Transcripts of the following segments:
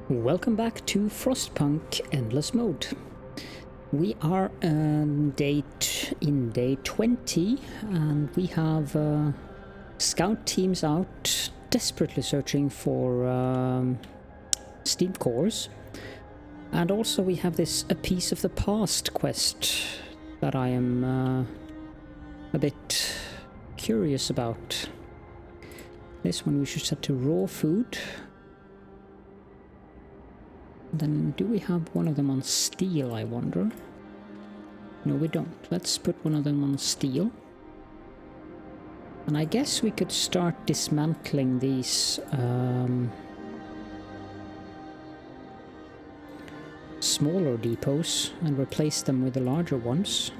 Welcome back to Frostpunk Endless mode. We are in day 20 and we have scout teams out desperately searching for steam cores, and also we have this A Piece of the Past quest that I am a bit curious about. This one we should set to raw food. Then do we have one of them on steel, I wonder? No, we don't. Let's put one of them on steel. And I guess we could start dismantling these smaller depots and replace them with the larger ones.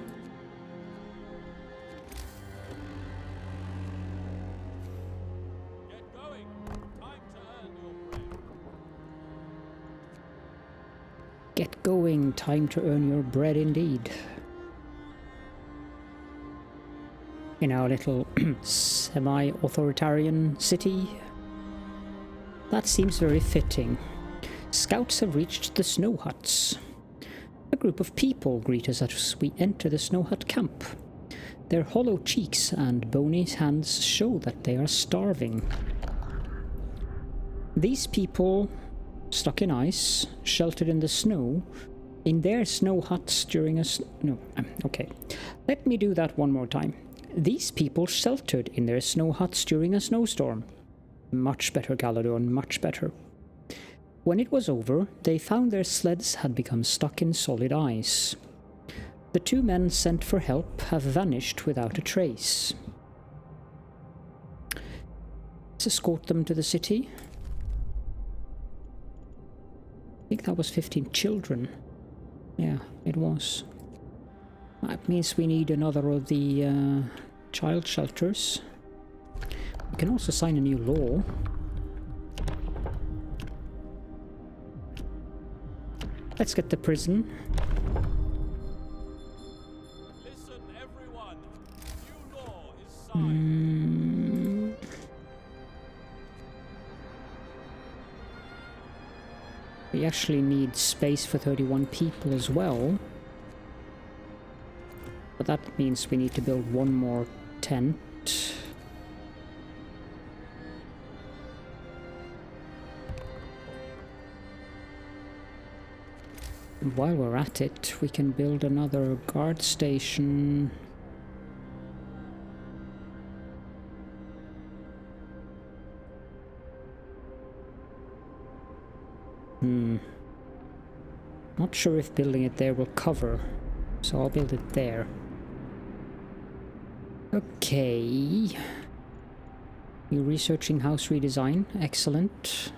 Get going, time to earn your bread indeed. In our little semi-authoritarian city. That seems very fitting. Scouts have reached the snow huts. A group of people greet us as we enter the snow hut camp. Their hollow cheeks and bony hands show that they are starving. These people, stuck in ice, sheltered in the snow, in their snow huts during a okay. Let me do that one more time. These people sheltered in their snow huts during a snowstorm. Much better, Caledorn, much better. When it was over, they found their sleds had become stuck in solid ice. The two men sent for help have vanished without a trace. Let's escort them to the city. I think that was 15 children. Yeah, it was. That means we need another of the child shelters. We can also sign a new law. Let's get the prison. Listen, everyone. New law is signed. We actually need space for 31 people as well. But that means we need to build one more tent. And while we're at it, we can build another guard station. Not sure if building it there will cover, so I'll build it there. Okay. You're researching house redesign. Excellent.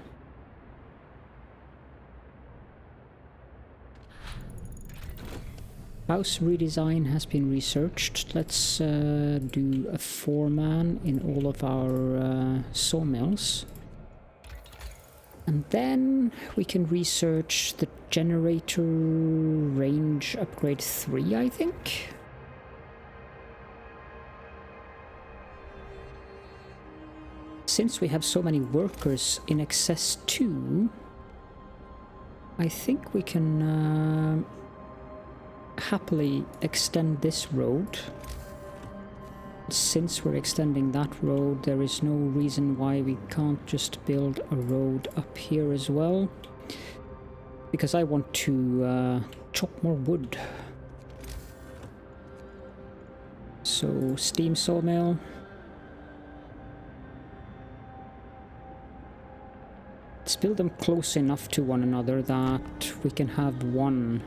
House redesign has been researched. Let's do a 4-man in all of our sawmills. And then we can research the generator range upgrade 3, I think. Since we have so many workers in excess 2, I think we can happily extend this road. Since we're extending that road, there is no reason why we can't just build a road up here as well. Because I want to chop more wood. So, steam sawmill. Let's build them close enough to one another that we can have one.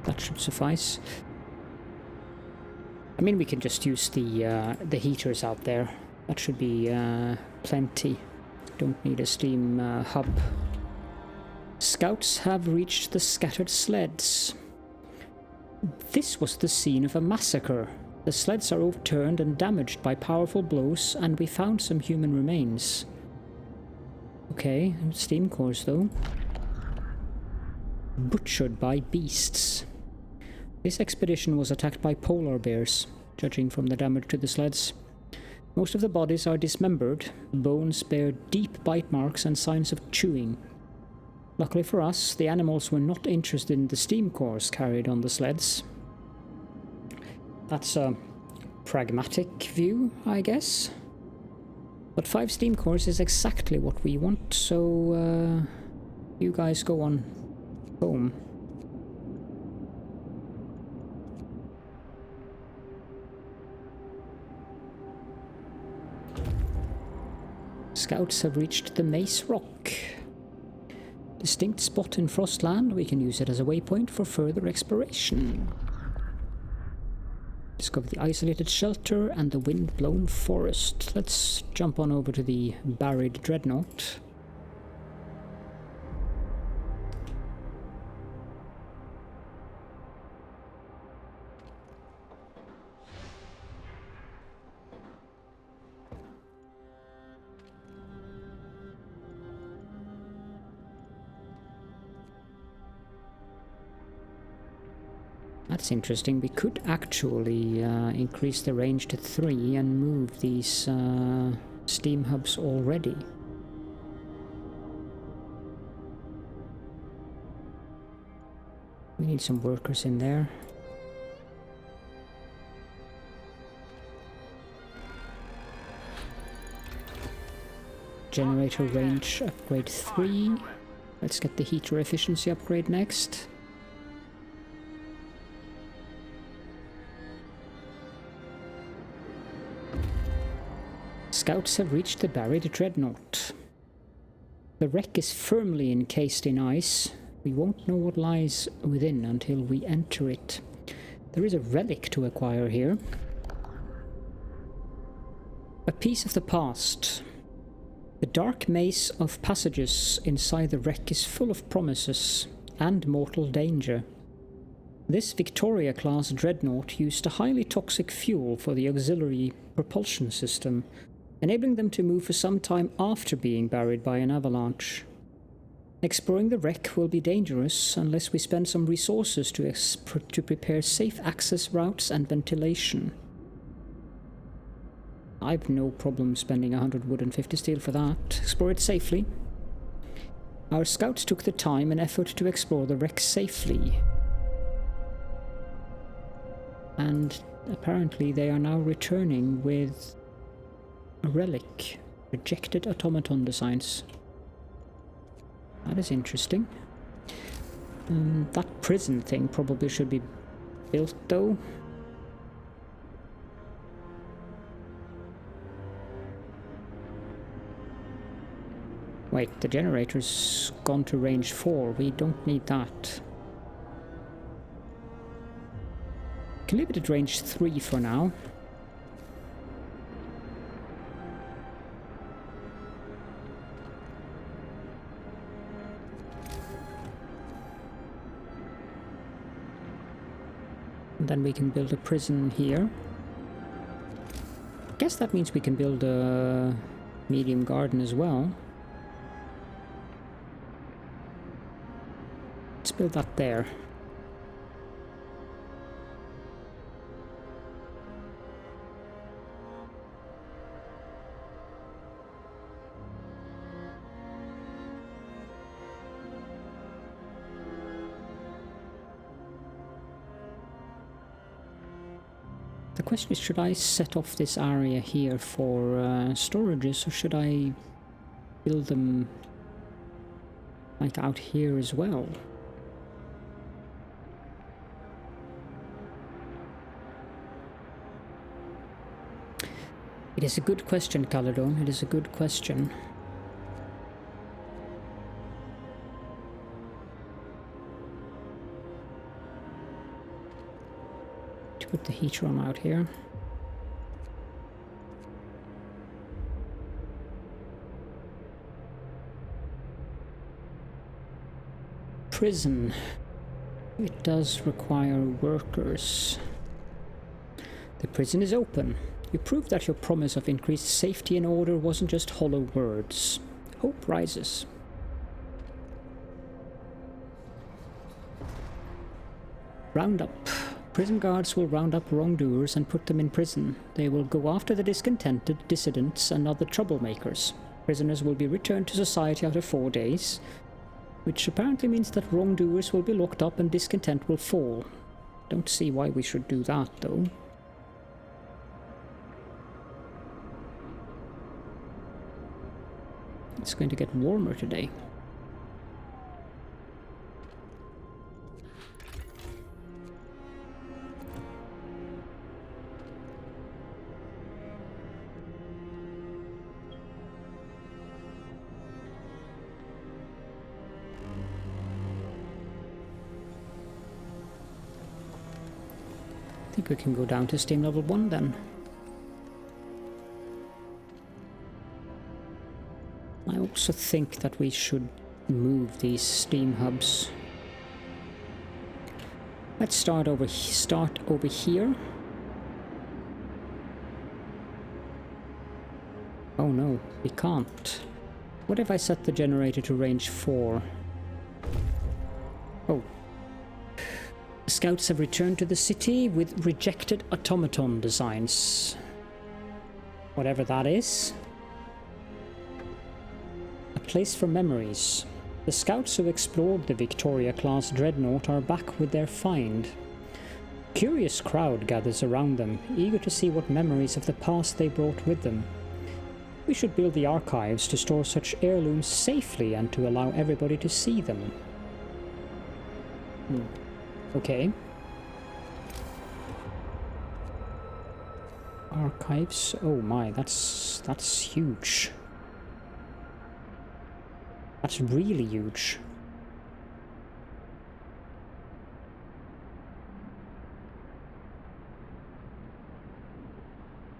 That should suffice. I mean, we can just use the heaters out there. That should be plenty. Don't need a steam hub. Scouts have reached the scattered sleds. This was the scene of a massacre. The sleds are overturned and damaged by powerful blows, and we found some human remains. Okay, steam cores though. Butchered by beasts. This expedition was attacked by polar bears, judging from the damage to the sleds. Most of the bodies are dismembered, bones bear deep bite marks and signs of chewing. Luckily for us, the animals were not interested in the steam cores carried on the sleds. That's a pragmatic view, I guess. But 5 steam cores is exactly what we want, so you guys go on home. Scouts have reached the Mace Rock. Distinct spot in Frostland, we can use it as a waypoint for further exploration. Discover the isolated shelter and the wind-blown forest. Let's jump on over to the buried Dreadnought. That's interesting. We could actually increase the range to 3 and move these steam hubs already. We need some workers in there. Generator range upgrade 3. Let's get the heater efficiency upgrade next. Scouts have reached the buried Dreadnought. The wreck is firmly encased in ice. We won't know what lies within until we enter it. There is a relic to acquire here. A piece of the past. The dark maze of passages inside the wreck is full of promises and mortal danger. This Victoria-class Dreadnought used a highly toxic fuel for the auxiliary propulsion system, enabling them to move for some time after being buried by an avalanche. Exploring the wreck will be dangerous unless we spend some resources to prepare safe access routes and ventilation. I've no problem spending 100 wood and 50 steel for that. Explore it safely. Our scouts took the time and effort to explore the wreck safely. And apparently they are now returning with a relic. Rejected automaton designs. That is interesting. That prison thing probably should be built though. Wait, the generator's gone to range 4. We don't need that. Can leave it at range 3 for now. And then we can build a prison here. I guess that means we can build a medium garden as well. Let's build that there. The question is, should I set off this area here for storages, or should I build them like out here as well? It is a good question, Caledorn. It is a good question. To put the heater on out here. Prison. It does require workers. The prison is open. You proved that your promise of increased safety and order wasn't just hollow words. Hope rises. Round up. Prison guards will round up wrongdoers and put them in prison. They will go after the discontented, dissidents, and other troublemakers. Prisoners will be returned to society after 4 days, which apparently means that wrongdoers will be locked up and discontent will fall. Don't see why we should do that, though. It's going to get warmer today. I think we can go down to Steam level 1 then. I also think that we should move these Steam hubs. Let's start over here. Oh no, we can't. What if I set the generator to range 4? Oh. The scouts have returned to the city with rejected automaton designs. Whatever that is. A place for memories. The scouts who explored the Victoria-class Dreadnought are back with their find. A curious crowd gathers around them, eager to see what memories of the past they brought with them. We should build the archives to store such heirlooms safely and to allow everybody to see them. Okay. Archives. Oh my, that's huge. That's really huge.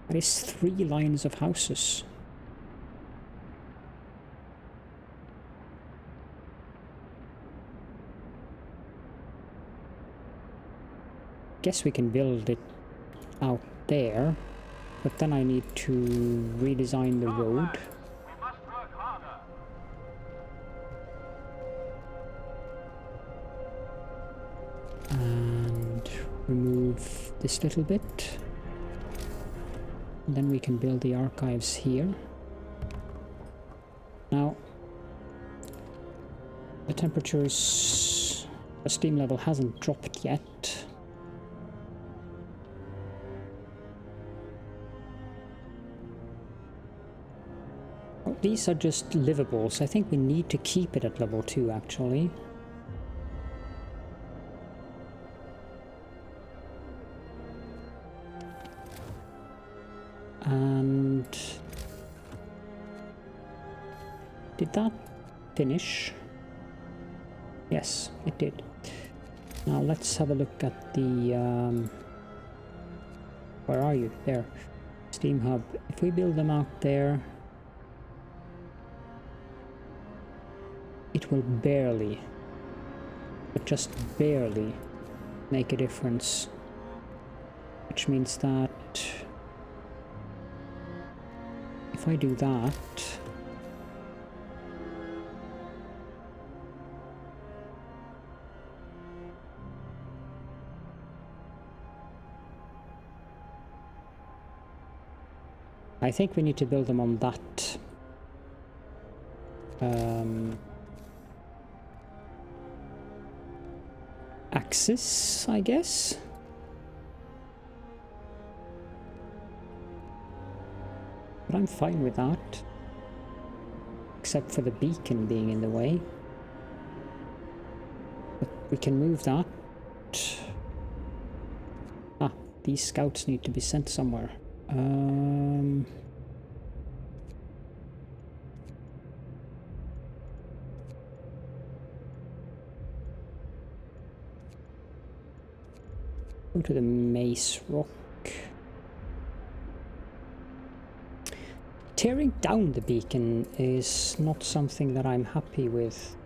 That is 3 lines of houses. Guess we can build it out there, but then I need to redesign the road. And remove this little bit. And then we can build the archives here. Now, the temperatures, the steam level hasn't dropped yet. These are just livables. I think we need to keep it at level 2 actually. And did that finish? Yes, it did. Now let's have a look at the where are you? There. Steam hub. If we build them out there, it will barely, but just barely, make a difference. Which means that if I do that, I think we need to build them on that axis, I guess. But I'm fine with that, except for the beacon being in the way. But we can move that. Ah, these scouts need to be sent somewhere. Go to the Mace Rock. Tearing down the beacon is not something that I'm happy with.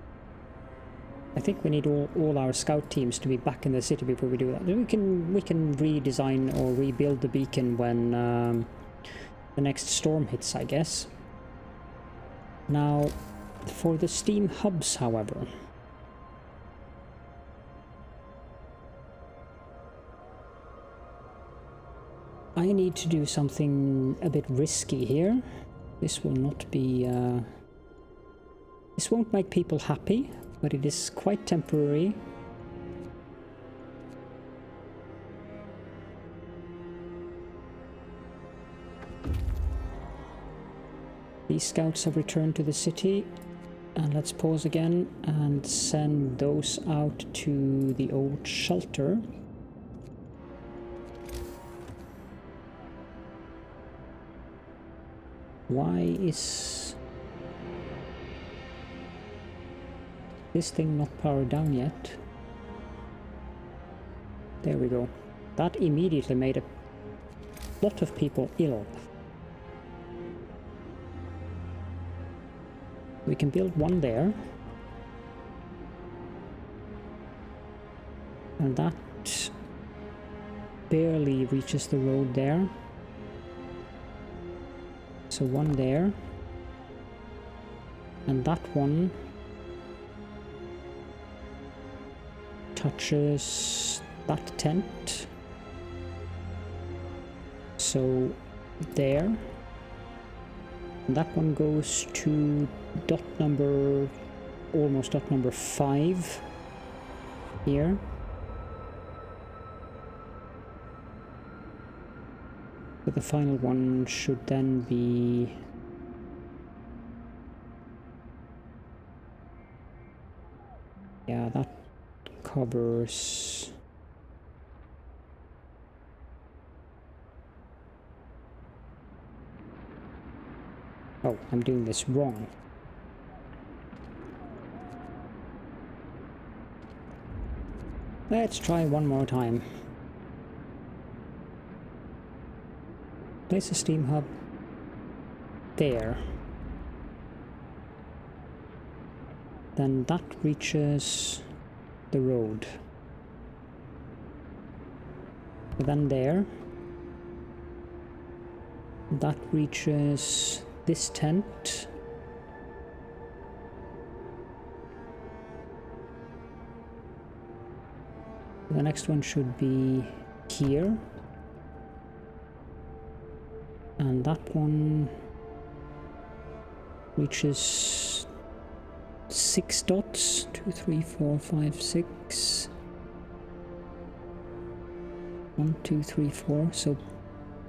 I think we need all our scout teams to be back in the city before we do that. We can redesign or rebuild the beacon when the next storm hits, I guess. Now, for the steam hubs, however, I need to do something a bit risky here. This will not be... this won't make people happy, but it is quite temporary. These scouts have returned to the city, and let's pause again and send those out to the old shelter. Why is this thing not powered down yet? There we go. That immediately made a lot of people ill. We can build one there. And that barely reaches the road there. So one there. And that one touches that tent. So there. And that one goes to dot number, almost dot number 5 here. So the final one should then be yeah, that covers oh, I'm doing this wrong. Let's try one more time. Place a steam hub there. Then that reaches the road. And then there. That reaches this tent. The next one should be here. And that one reaches 6 dots. 2, 3, 4, 5, 6. 1, 2, 3, 4. So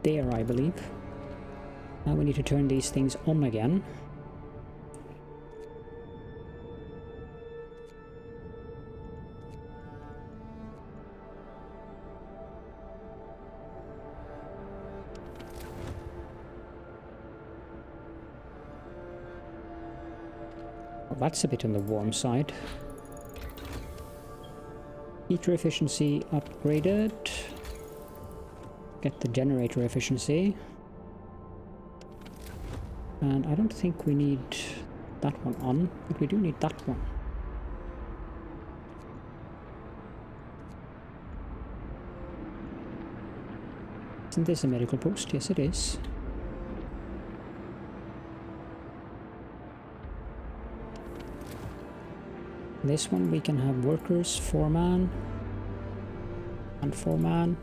there, I believe. Now we need to turn these things on again. Well, that's a bit on the warm side. Heater efficiency upgraded. Get the generator efficiency. And I don't think we need that one on, but we do need that one. Isn't this a medical post? Yes, it is. This one we can have workers, 4-man and 4-man.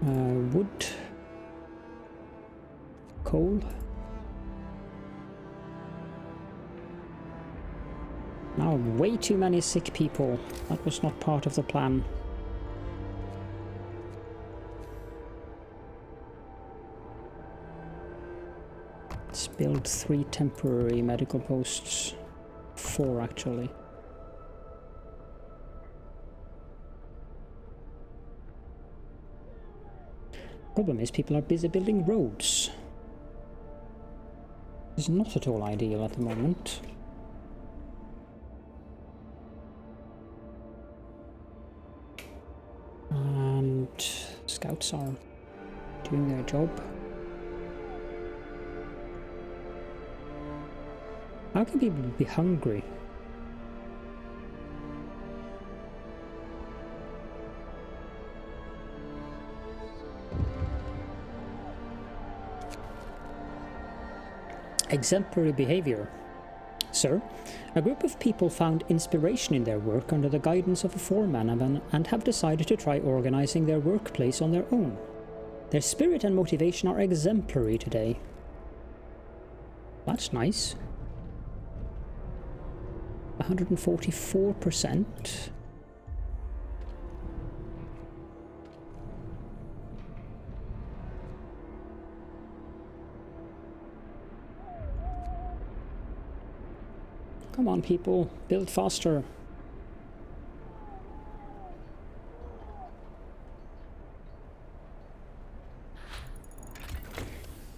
Wood. Coal. Now way too many sick people. That was not part of the plan. Let's build 3 temporary medical posts. 4 actually. Problem is people are busy building roads. It's not at all ideal at the moment. And scouts are doing their job. How can people be hungry? Exemplary behavior. Sir, a group of people found inspiration in their work under the guidance of a foreman and have decided to try organizing their workplace on their own. Their spirit and motivation are exemplary today. That's nice. 144%. Come on, people, build faster.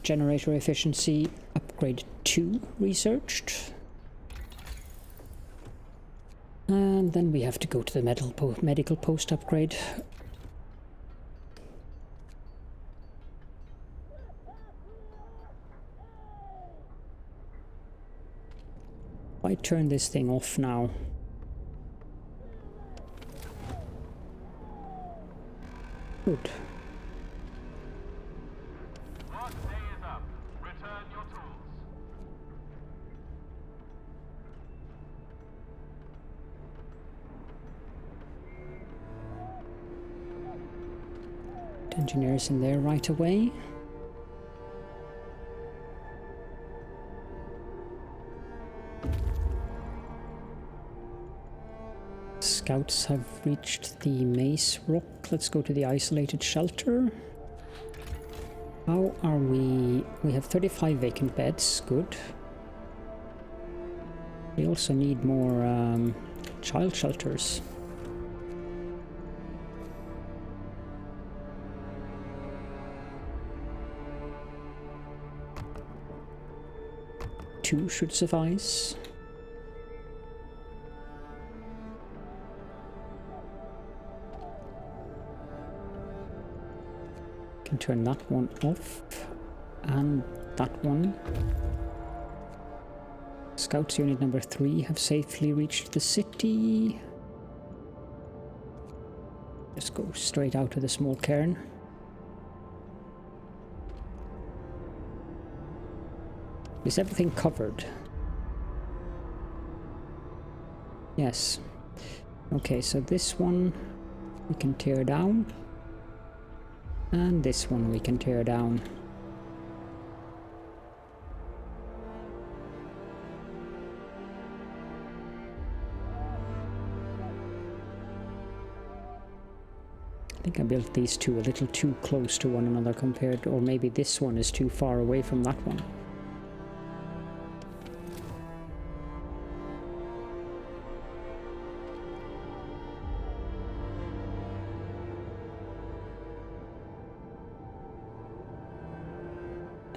Generator efficiency upgrade 2 researched. And then we have to go to the medical post upgrade. I turn this thing off now. Good. Work day is up. Return your tools. Engineers in there right away. Scouts have reached the Maze Rock. Let's go to the isolated shelter. How are we? We have 35 vacant beds. Good. We also need more child shelters. Two should suffice. Can turn that one off and that one. Scouts unit number 3 have safely reached the city. Just go straight out to the small cairn. Is everything covered? Yes. Okay, so this one we can tear down. And this one we can tear down. I think I built these two a little too close to one another compared, or maybe this one is too far away from that one.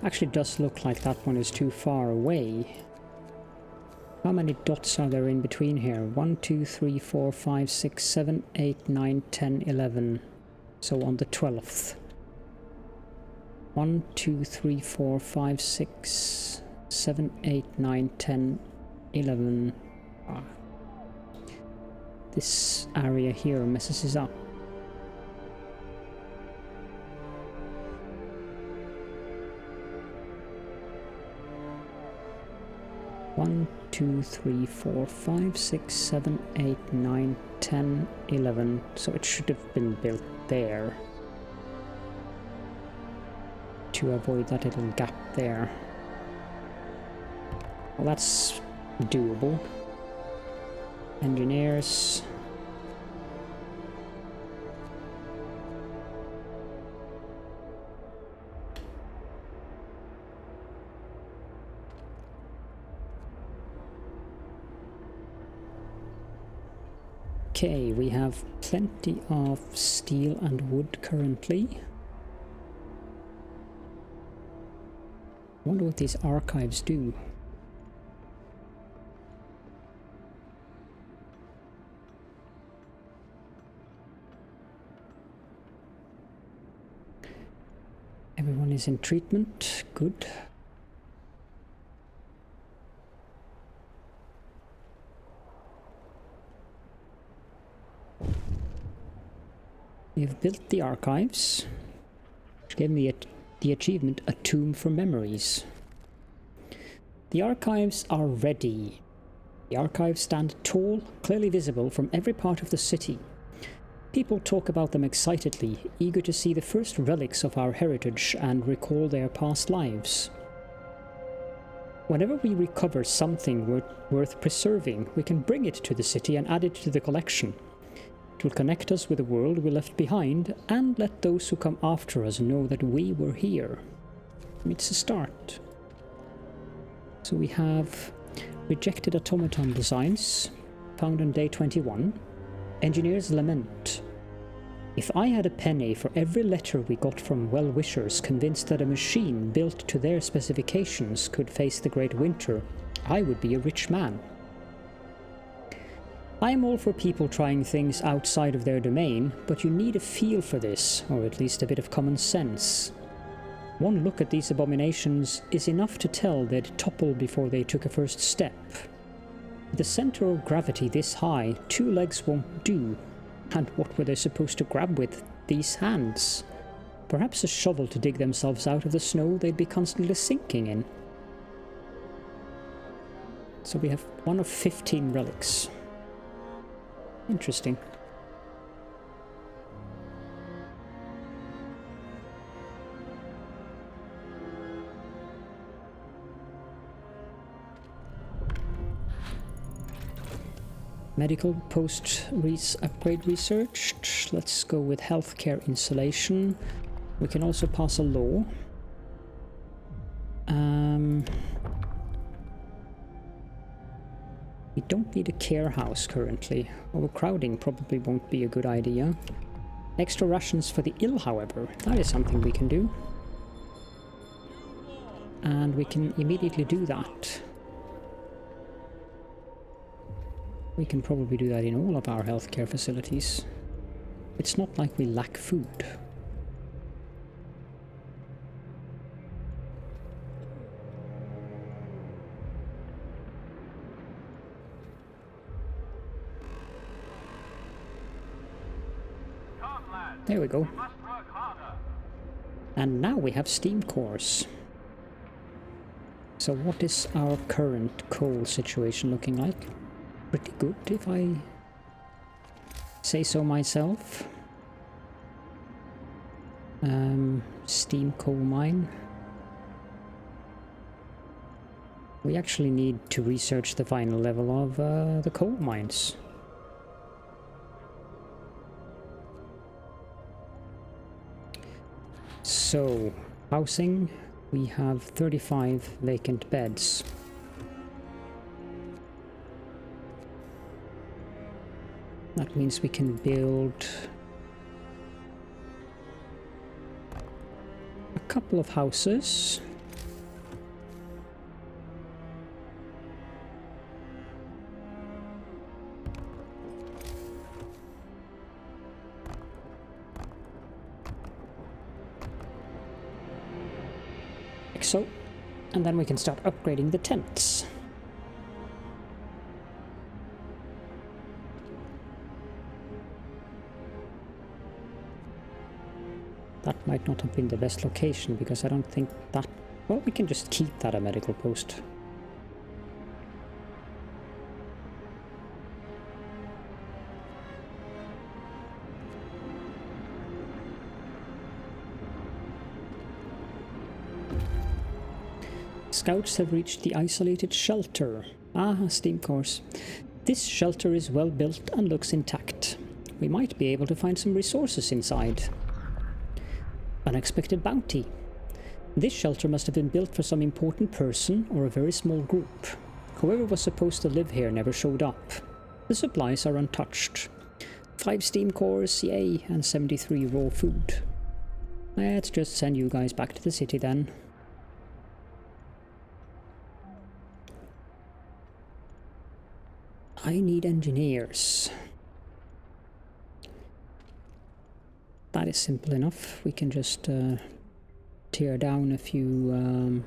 Actually does look like that one is too far away. How many dots are there in between here? 1, 2, 3, 4, 5, 6, 7, 8, 9, 10, 11. So on the 12th. 1, 2, 3, 4, 5, 6, 7, 8, 9, 10, 11. Ah. This area here messes us up. 1, 2, 3, 4, 5, 6, 7, 8, 9, 10, 11. So it should have been built there to avoid that little gap there. Well, that's doable. Engineers. Okay, we have plenty of steel and wood currently. I wonder what these archives do. Everyone is in treatment. Good. We have built the archives, which gave me the achievement, A Tomb for Memories. The archives are ready The archives stand tall, clearly visible from every part of the city. People talk about them excitedly, eager to see the first relics of our heritage and recall their past lives. Whenever we recover something worth preserving, we can bring it to the city and add it to the collection. It will connect us with the world we left behind and let those who come after us know that we were here. It's a start. So we have rejected automaton designs, found on day 21. Engineer's lament. If I had a penny for every letter we got from well-wishers convinced that a machine built to their specifications could face the great winter, I would be a rich man. I am all for people trying things outside of their domain, but you need a feel for this, or at least a bit of common sense. One look at these abominations is enough to tell they'd topple before they took a first step. With the center of gravity this high, 2 legs won't do. And what were they supposed to grab with these hands? Perhaps a shovel to dig themselves out of the snow they'd be constantly sinking in. So we have 1 of 15 relics. Interesting. Medical post upgrade researched. Let's go with healthcare insulation. We can also pass a law. We don't need a care house currently. Overcrowding probably won't be a good idea. Extra rations for the ill, however. That is something we can do. And we can immediately do that. We can probably do that in all of our healthcare facilities. It's not like we lack food. There we go. And now we have steam cores. So what is our current coal situation looking like? Pretty good, if I say so myself. Steam coal mine. We actually need to research the final level of the coal mines. So, housing, we have 35 vacant beds. That means we can build a couple of houses. Like so. And then we can start upgrading the tents. That might not have been the best location, because I don't think that... Well, we can just keep that a medical post. Scouts have reached the isolated shelter. Ah, steam cores. This shelter is well built and looks intact. We might be able to find some resources inside. Unexpected bounty. This shelter must have been built for some important person or a very small group. Whoever was supposed to live here never showed up. The supplies are untouched. 5 steam cores, yay, and 73 raw food. Let's just send you guys back to the city then. I need engineers. That is simple enough. We can just tear down a few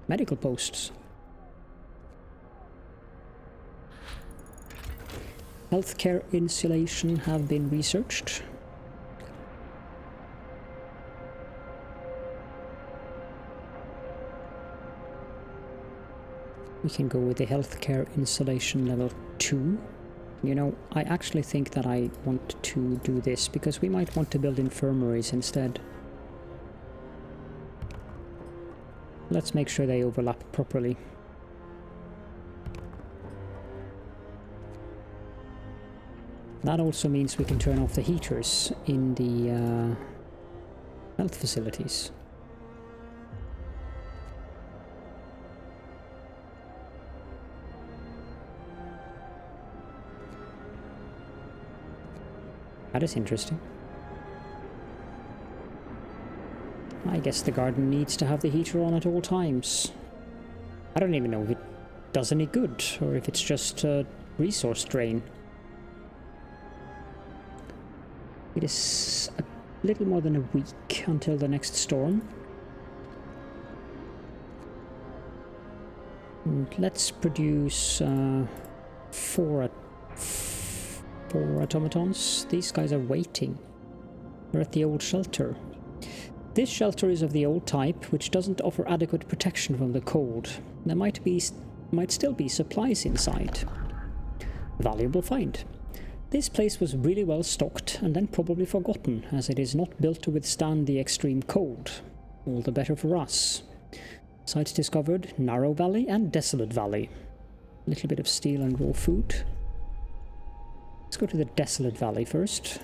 medical posts. Healthcare insulation have been researched. We can go with the healthcare installation level 2. You know, I actually think that I want to do this, because we might want to build infirmaries instead. Let's make sure they overlap properly. That also means we can turn off the heaters in the health facilities. That is interesting. I guess the garden needs to have the heater on at all times. I don't even know if it does any good, or if it's just a resource drain. It is a little more than a week until the next storm. And let's produce 4 automatons. These guys are waiting. They're at the old shelter. This shelter is of the old type, which doesn't offer adequate protection from the cold. There might still be supplies inside. Valuable find. This place was really well stocked and then probably forgotten, as it is not built to withstand the extreme cold. All the better for us. Sites discovered: Narrow Valley and Desolate Valley. A little bit of steel and raw food. Let's go to the Desolate Valley first.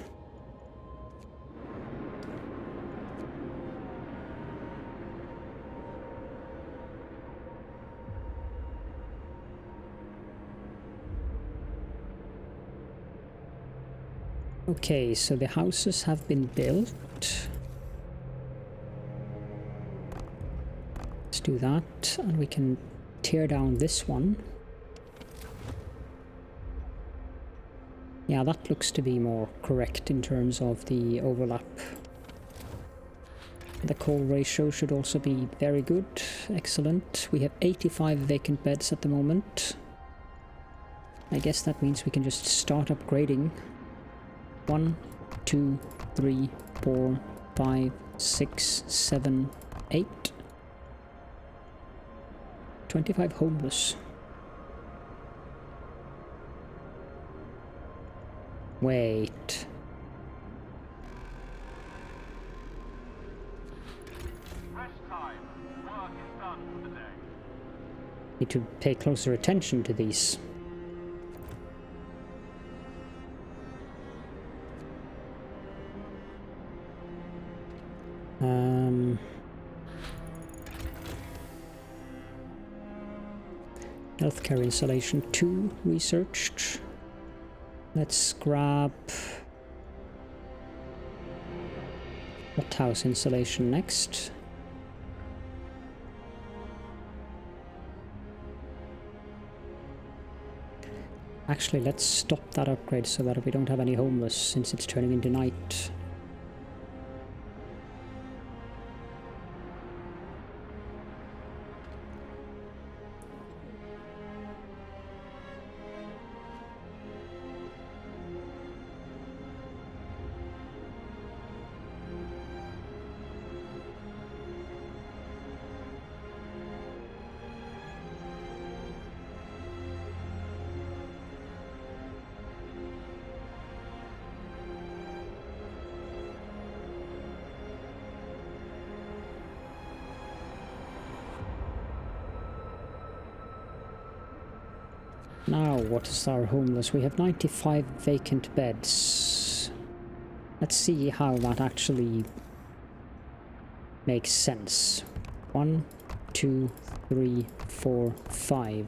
Okay, so the houses have been built. Let's do that, and we can tear down this one. Yeah, that looks to be more correct in terms of the overlap. The coal ratio should also be very good. Excellent. We have 85 vacant beds at the moment. I guess that means we can just start upgrading. 1, 2, 3, 4, 5, 6, 7, 8. 25 homeless. Wait. Rest time. Work is done for the day. Need to pay closer attention to these. Healthcare installation 2 researched. Let's grab hothouse installation next. Actually, let's stop that upgrade so that we don't have any homeless, since it's turning into night. Now, what is our homeless? We have 95 vacant beds. Let's see how that actually makes sense. 1, 2, 3, 4, 5.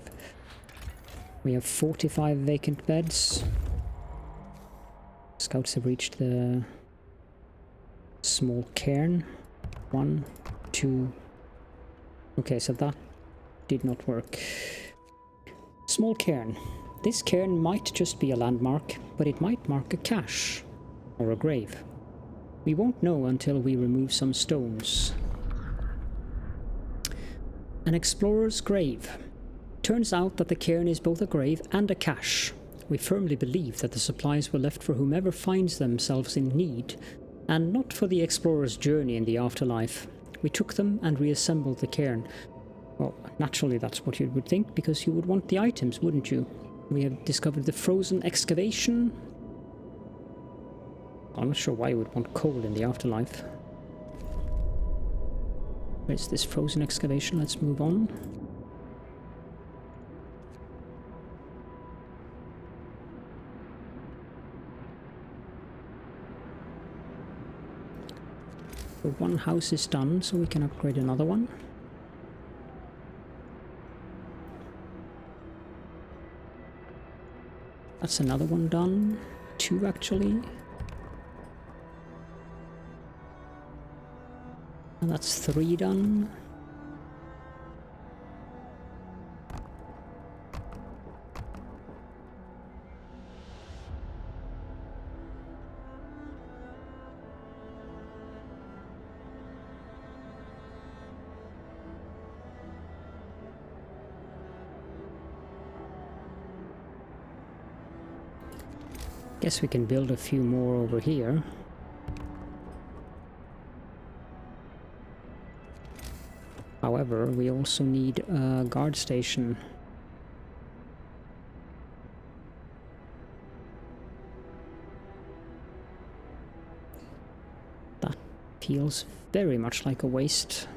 We have 45 vacant beds. Scouts have reached the small cairn. 1, 2. Okay, so that did not work. Small cairn. This cairn might just be a landmark, but it might mark a cache or a grave. We won't know until we remove some stones. An explorer's grave. Turns out that the cairn is both a grave and a cache. We firmly believe that the supplies were left for whomever finds themselves in need, and not for the explorer's journey in the afterlife. We took them and reassembled the cairn. Well, naturally that's what you would think, because you would want the items, wouldn't you? We have discovered the frozen excavation. I'm not sure why you would want coal in the afterlife. Where's this frozen excavation? Let's move on. So one house is done, so we can upgrade another one. That's another one done. 2 actually. And that's 3 done. Guess we can build a few more over here. However, we also need a guard station. That feels very much like a waste.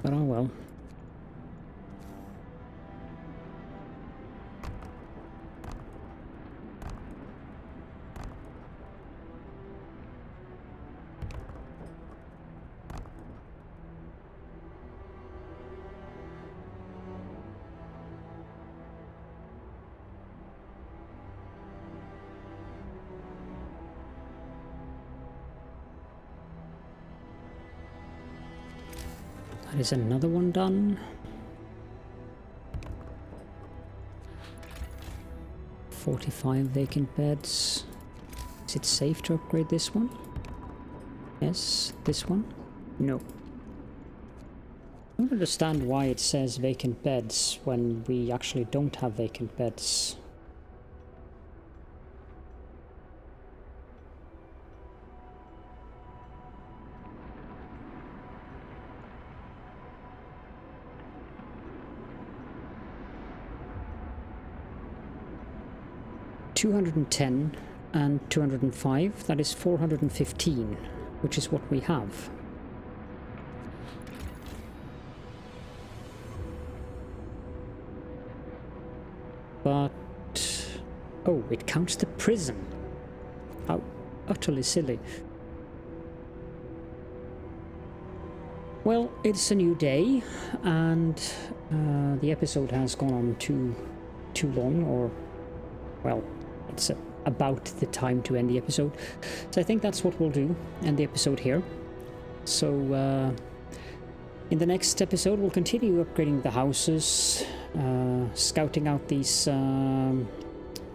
But oh well. That is another one done. 45 vacant beds. Is it safe to upgrade this one? Yes, this one? No. I don't understand why it says vacant beds when we actually don't have vacant beds. $210 and 205, that is 415, which is what we have. But oh, it counts the prison. How utterly silly. Well, it's a new day, and the episode has gone on too long, or well, it's about the time to end the episode. So I think that's what we'll do, end the episode here. So in the next episode we'll continue upgrading the houses, scouting out these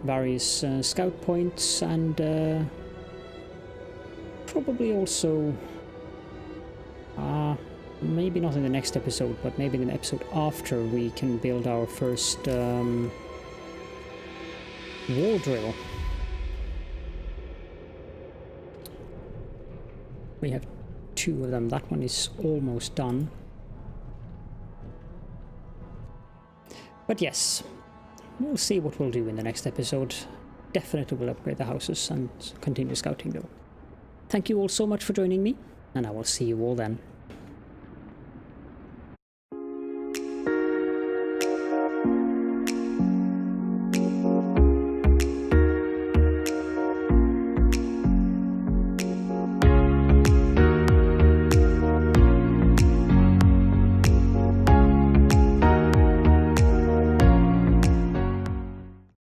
various scout points, and probably also maybe not in the next episode, but maybe in the episode after, we can build our first wall drill. We have 2 of them. That one is almost done. But yes, we'll see what we'll do in the next episode. Definitely will upgrade the houses and continue scouting though. Thank you all so much for joining me, and I will see you all then.